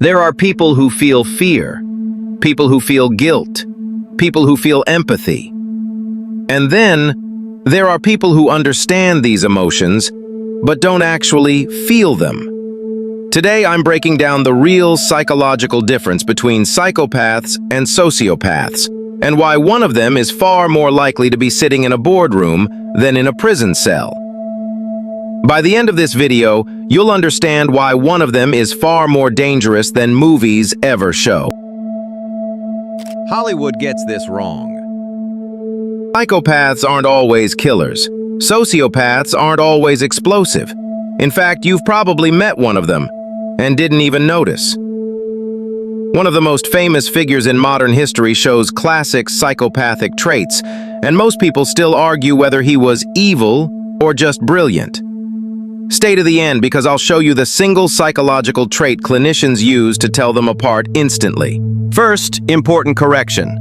There are people who feel fear, people who feel guilt, people who feel empathy. And then, there are people who understand these emotions, but don't actually feel them. Today, I'm breaking down the real psychological difference between psychopaths and sociopaths, and why one of them is far more likely to be sitting in a boardroom than in a prison cell. By the end of this video, you'll understand why one of them is far more dangerous than movies ever show. Hollywood gets this wrong. Psychopaths aren't always killers. Sociopaths aren't always explosive. In fact, you've probably met one of them and didn't even notice. One of the most famous figures in modern history shows classic psychopathic traits, and most people still argue whether he was evil or just brilliant. Stay to the end because I'll show you the single psychological trait clinicians use to tell them apart instantly. First, important correction.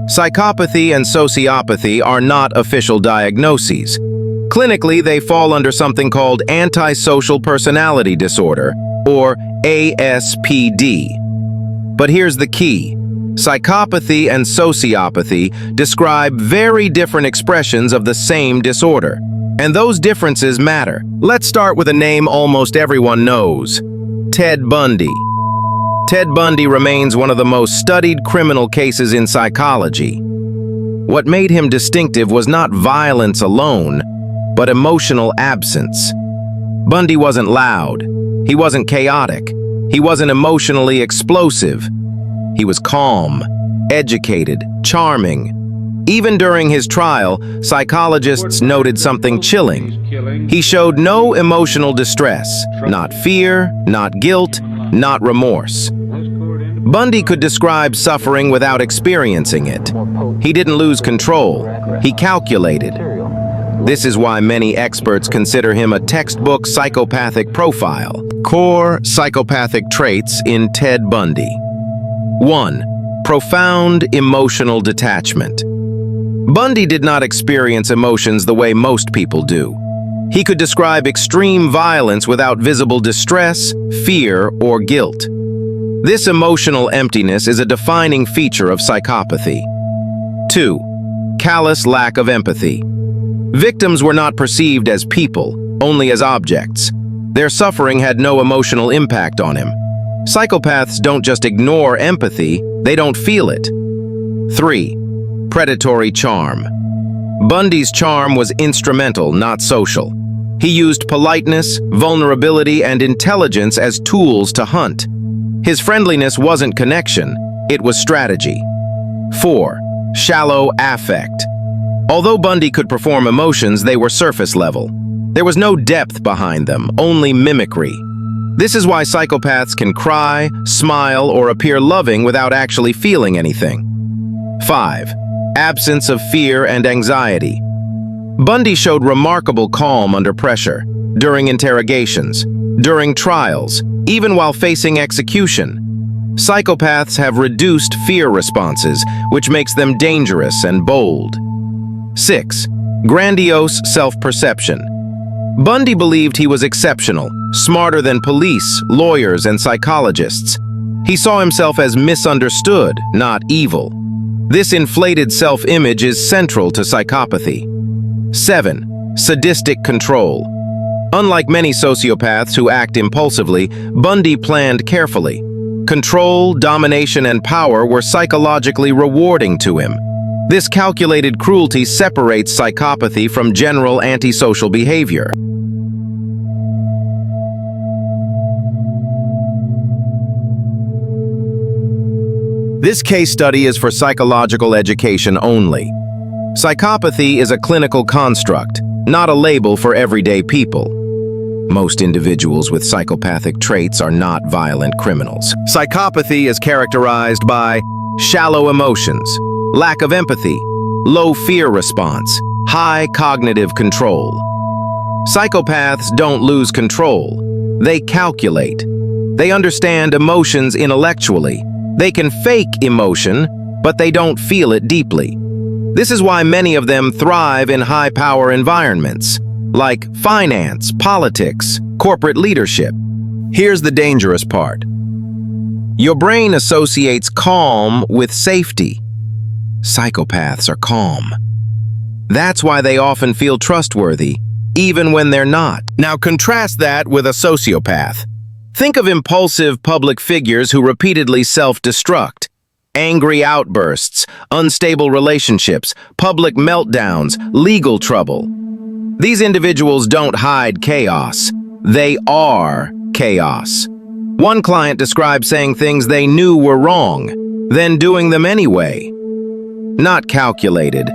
Psychopathy and sociopathy are not official diagnoses. Clinically, they fall under something called antisocial personality disorder, or ASPD. But here's the key. Psychopathy and sociopathy describe very different expressions of the same disorder. And those differences matter. Let's start with a name almost everyone knows: Ted Bundy. Ted Bundy remains one of the most studied criminal cases in psychology. What made him distinctive was not violence alone, but emotional absence. Bundy wasn't loud. He wasn't chaotic. He wasn't emotionally explosive. He was calm, educated, charming. Even during his trial, psychologists noted something chilling. He showed no emotional distress, not fear, not guilt, not remorse. Bundy could describe suffering without experiencing it. He didn't lose control. He calculated. This is why many experts consider him a textbook psychopathic profile. Core psychopathic traits in Ted Bundy. 1. Profound emotional detachment. Bundy did not experience emotions the way most people do. He could describe extreme violence without visible distress, fear, or guilt. This emotional emptiness is a defining feature of psychopathy. 2. Callous lack of empathy. Victims were not perceived as people, only as objects. Their suffering had no emotional impact on him. Psychopaths don't just ignore empathy, they don't feel it. 3. Predatory charm. Bundy's charm was instrumental, not social. He used politeness, vulnerability, and intelligence as tools to hunt. His friendliness wasn't connection, it was strategy. 4. Shallow affect. Although Bundy could perform emotions, they were surface level. There was no depth behind them, only mimicry. This is why psychopaths can cry, smile, or appear loving without actually feeling anything. 5. Absence of fear and anxiety. Bundy showed remarkable calm under pressure, during interrogations, during trials, even while facing execution. Psychopaths have reduced fear responses, which makes them dangerous and bold. 6. Grandiose self-perception. Bundy believed he was exceptional, smarter than police, lawyers, and psychologists. He saw himself as misunderstood, not evil. This inflated self-image is central to psychopathy. 7. Sadistic control. Unlike many sociopaths who act impulsively, Bundy planned carefully. Control, domination, and power were psychologically rewarding to him. This calculated cruelty separates psychopathy from general antisocial behavior. This case study is for psychological education only. Psychopathy is a clinical construct, not a label for everyday people. Most individuals with psychopathic traits are not violent criminals. Psychopathy is characterized by shallow emotions, lack of empathy, low fear response, high cognitive control. Psychopaths don't lose control. They calculate. They understand emotions intellectually. They can fake emotion, but they don't feel it deeply. This is why many of them thrive in high-power environments, like finance, politics, corporate leadership. Here's the dangerous part. Your brain associates calm with safety. Psychopaths are calm. That's why they often feel trustworthy, even when they're not. Now contrast that with a sociopath. Think of impulsive public figures who repeatedly self-destruct. Angry outbursts, unstable relationships, public meltdowns, legal trouble. These individuals don't hide chaos. They are chaos. One client described saying things they knew were wrong, then doing them anyway. Not calculated,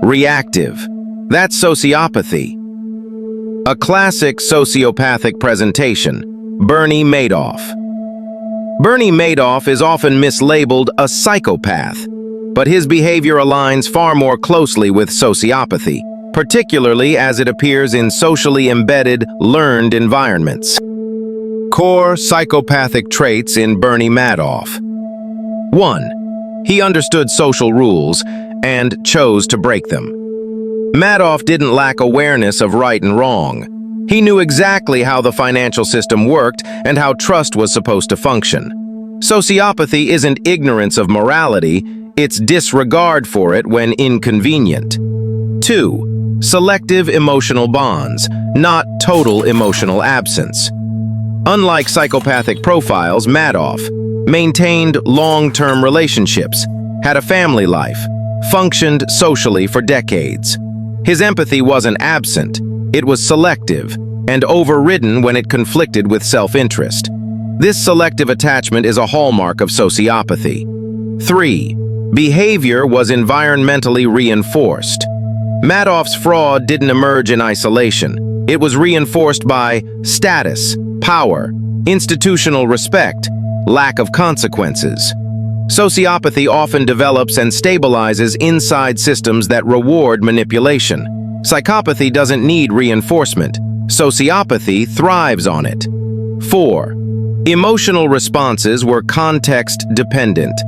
reactive. That's sociopathy. A classic sociopathic presentation, Bernie Madoff. Bernie Madoff is often mislabeled a psychopath, but his behavior aligns far more closely with sociopathy, particularly as it appears in socially embedded, learned environments. Core psychopathic traits in Bernie Madoff. 1. He understood social rules and chose to break them. Madoff didn't lack awareness of right and wrong. He knew exactly how the financial system worked and how trust was supposed to function. Sociopathy isn't ignorance of morality, it's disregard for it when inconvenient. 2. Selective emotional bonds, not total emotional absence. Unlike psychopathic profiles, Madoff maintained long-term relationships, had a family life, functioned socially for decades. His empathy wasn't absent, it was selective and overridden when it conflicted with self-interest. This selective attachment is a hallmark of sociopathy. 3. Behavior was environmentally reinforced. Madoff's fraud didn't emerge in isolation. It was reinforced by status, power, institutional respect, lack of consequences. Sociopathy often develops and stabilizes inside systems that reward manipulation. Psychopathy doesn't need reinforcement. Sociopathy thrives on it. 4. Emotional responses were context-dependent.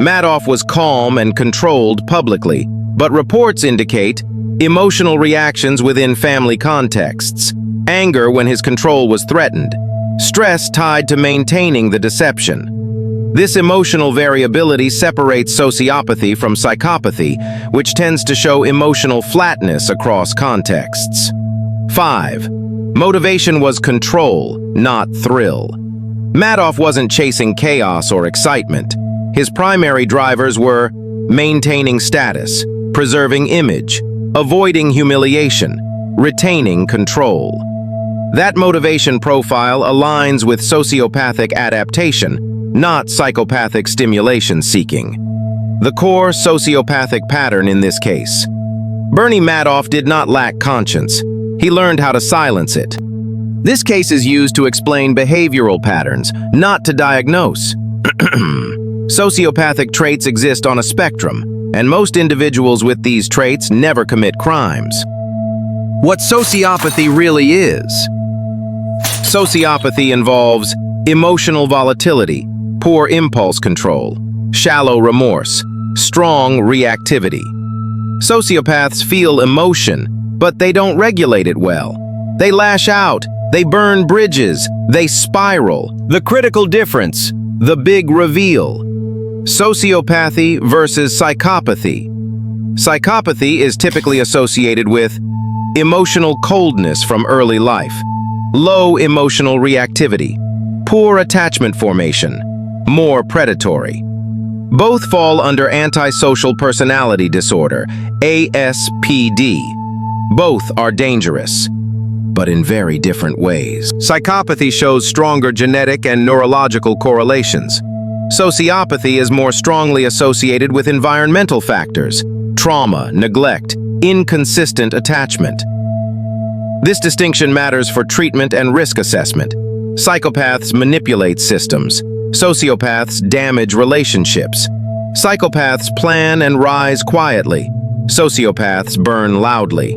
Madoff was calm and controlled publicly, but reports indicate emotional reactions within family contexts, anger when his control was threatened, stress tied to maintaining the deception. This emotional variability separates sociopathy from psychopathy, which tends to show emotional flatness across contexts. 5. Motivation was control, not thrill. Madoff wasn't chasing chaos or excitement. His primary drivers were maintaining status, preserving image, avoiding humiliation, retaining control. That motivation profile aligns with sociopathic adaptation, not psychopathic stimulation seeking. The core sociopathic pattern in this case. Bernie Madoff did not lack conscience. He learned how to silence it. This case is used to explain behavioral patterns, not to diagnose. Sociopathic traits exist on a spectrum, and most individuals with these traits never commit crimes. What sociopathy really is. Sociopathy involves emotional volatility, poor impulse control, shallow remorse, strong reactivity. Sociopaths feel emotion, but they don't regulate it well. They lash out, they burn bridges, they spiral. The critical difference, the big reveal. Sociopathy versus psychopathy. Psychopathy is typically associated with emotional coldness from early life, low emotional reactivity, poor attachment formation, more predatory. Both fall under antisocial personality disorder, ASPD. Both are dangerous, but in very different ways. Psychopathy shows stronger genetic and neurological correlations. Sociopathy is more strongly associated with environmental factors, trauma, neglect, inconsistent attachment. This distinction matters for treatment and risk assessment. Psychopaths manipulate systems. Sociopaths damage relationships. Psychopaths plan and rise quietly. Sociopaths burn loudly.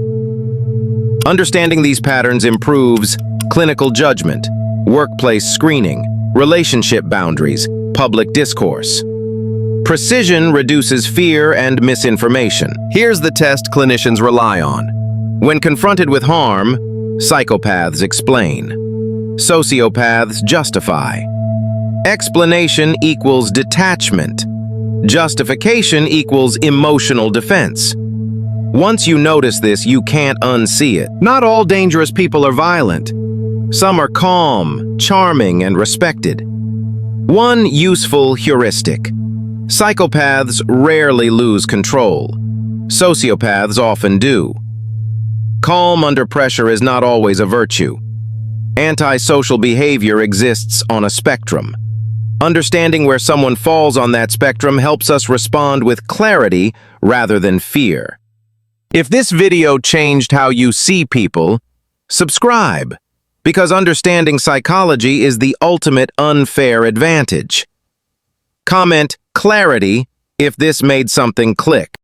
Understanding these patterns improves clinical judgment, workplace screening, relationship boundaries, public discourse. Precision reduces fear and misinformation. Here's the test clinicians rely on. When confronted with harm, psychopaths explain. Sociopaths justify. Explanation equals detachment. Justification equals emotional defense. Once you notice this, you can't unsee it. Not all dangerous people are violent. Some are calm, charming, and respected. One useful heuristic. Psychopaths rarely lose control. Sociopaths often do. Calm under pressure is not always a virtue. Antisocial behavior exists on a spectrum. Understanding where someone falls on that spectrum helps us respond with clarity rather than fear. If this video changed how you see people, subscribe, because understanding psychology is the ultimate unfair advantage. Comment clarity if this made something click.